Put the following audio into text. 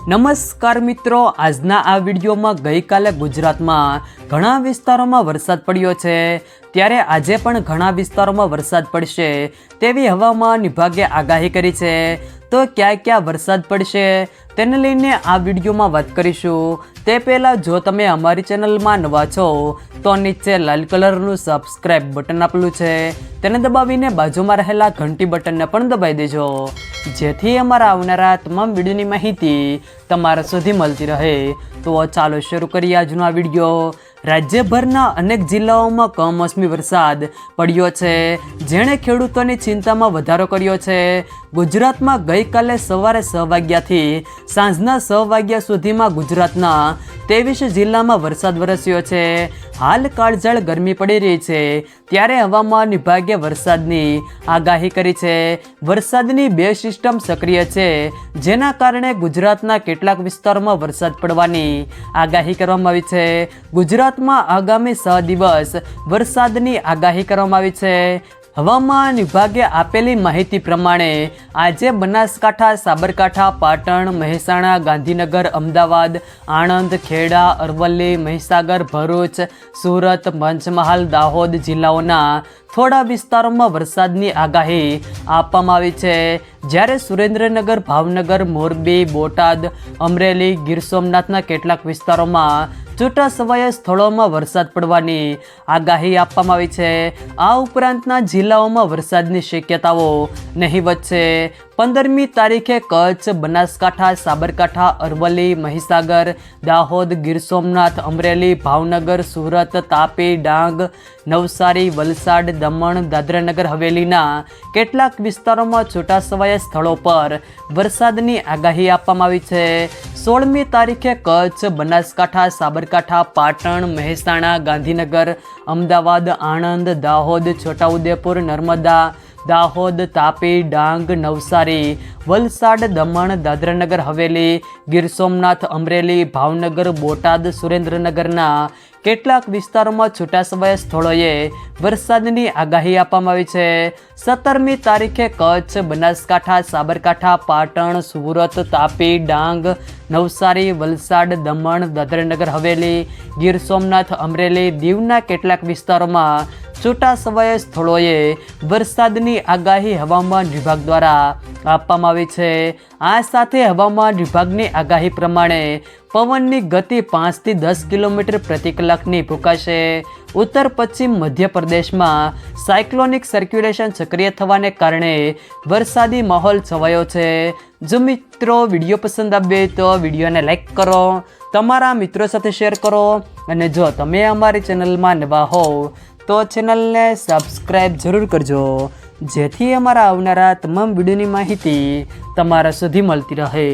નમસ્કાર મિત્રો, આજના આ વિડીયોમાં ગઈકાલે ગુજરાતમાં ઘણા વિસ્તારોમાં વરસાદ પડ્યો છે, ત્યારે આજે પણ ઘણા વિસ્તારોમાં વરસાદ પડશે તેવી હવામાન વિભાગે આગાહી કરી છે। તો ક્યાં ક્યાં વરસાદ પડશે તેને લઈને આ વિડીયોમાં વાત કરીશું। તે પહેલાં જો તમે અમારી ચેનલમાં નવા છો તો નીચે લાલ કલરનું સબસ્ક્રાઇબ બટન આપેલું છે તેને દબાવીને બાજુમાં રહેલા ઘંટી બટનને પણ દબાવી દેજો, જેથી અમારા આવનારા તમામ વિડીયોની માહિતી તમારા સુધી મળતી રહે। તો ચાલો શરૂ કરીએ આજનો આ વિડીયો। રાજ્યભરના અનેક જિલ્લાઓમાં કમોસમી વરસાદ પડ્યો છે, જેણે ખેડૂતોની ચિંતામાં વધારો કર્યો છે। ગુજરાતમાં ગઈકાલે સવારે 6 વાગ્યાથી સાંજના 6 વાગ્યા સુધીમાં ગુજરાતના 23 જિલ્લામાં વરસાદ વરસ્યો છે। હાલ કાળઝાળ ગરમી પડી રહી છે, ત્યારે હવામાન વિભાગે વરસાદની આગાહી કરી છે। વરસાદની 2 સિસ્ટમ સક્રિય છે, જેના કારણે ગુજરાતના કેટલાક વિસ્તારોમાં વરસાદ પડવાની આગાહી કરવામાં આવી છે। ગુજરાતમાં આગામી 6 દિવસ વરસાદની આગાહી કરવામાં આવી છે। હવામાન વિભાગે આપેલી માહિતી પ્રમાણે આજે બનાસકાંઠા, સાબરકાંઠા, પાટણ, મહેસાણા, ગાંધીનગર, અમદાવાદ, આણંદ, ખેડા, અરવલ્લી, મહીસાગર, ભરૂચ, સુરત, પંચમહાલ, દાહોદ જિલ્લાઓના થોડા વિસ્તારોમાં વરસાદની આગાહી આપવામાં આવી છે, જ્યારે સુરેન્દ્રનગર, ભાવનગર, મોરબી, બોટાદ, અમરેલી, ગીર સોમનાથના કેટલાક વિસ્તારોમાં છૂટાછવાયા સ્થળોમાં વરસાદ પડવાની આગાહી આપવામાં આવી છે। આ ઉપરાંતના જિલ્લાઓમાં વરસાદની શક્યતાઓ નહીવત છે। 15મી તારીખે કચ્છ, બનાસકાંઠા, સાબરકાંઠા, અરવલ્લી, મહીસાગર, દાહોદ, ગીર સોમનાથ, અમરેલી, ભાવનગર, સુરત, તાપી, ડાંગ, નવસારી, વલસાડ, દમણ, દાદરાનગર હવેલીના કેટલાક વિસ્તારોમાં છૂટાછવાયા સ્થળો પર વરસાદની આગાહી આપવામાં આવી છે। 16મી તારીખે કચ્છ, બનાસકાંઠા, સાબરકાંઠા, પાટણ, મહેસાણા, ગાંધીનગર, અમદાવાદ, આણંદ, દાહોદ, છોટાઉદેપુર, નર્મદા, દાહોદ, તાપી, ડાંગ, નવસારી, વલસાડ, દમણ, દાદરાનગર હવેલી, ગીર સોમનાથ, અમરેલી, ભાવનગર, બોટાદ, સુરેન્દ્રનગરના કેટલાક વિસ્તારોમાં છૂટાછવાયા સ્થળોએ વરસાદની આગાહી આપવામાં આવી છે। 17મી તારીખે કચ્છ, બનાસકાંઠા, સાબરકાંઠા, પાટણ, સુરત, તાપી, ડાંગ, નવસારી, વલસાડ, દમણ, દાદરાનગર હવેલી, ગીર સોમનાથ, અમરેલી, દીવના કેટલાક વિસ્તારોમાં છૂટાછવાયા સ્થળોએ વરસાદની આગાહી હવામાન વિભાગ દ્વારા આપવામાં આવી છે। આ સાથે હવામાન વિભાગની આગાહી પ્રમાણે પવનની ગતિ 5 થી 10 કિલોમીટર પ્રતિ કલાકની ફૂંકાશે। ઉત્તર પશ્ચિમ મધ્યપ્રદેશમાં સાયક્લોનિક સર્ક્યુલેશન સક્રિય થવાને કારણે વરસાદી માહોલ છવાયો છે। જો મિત્રો વિડીયો પસંદ આવે તો વિડીયોને લાઈક કરો, તમારા મિત્રો સાથે શેર કરો, અને જો તમે અમારી ચેનલમાં નવા હોવ તો ચેનલને સબસ્ક્રાઈબ જરૂર કરજો, જેથી અમારા આવનારા તમામ વિડીયોની માહિતી તમારા સુધી મળતી રહે।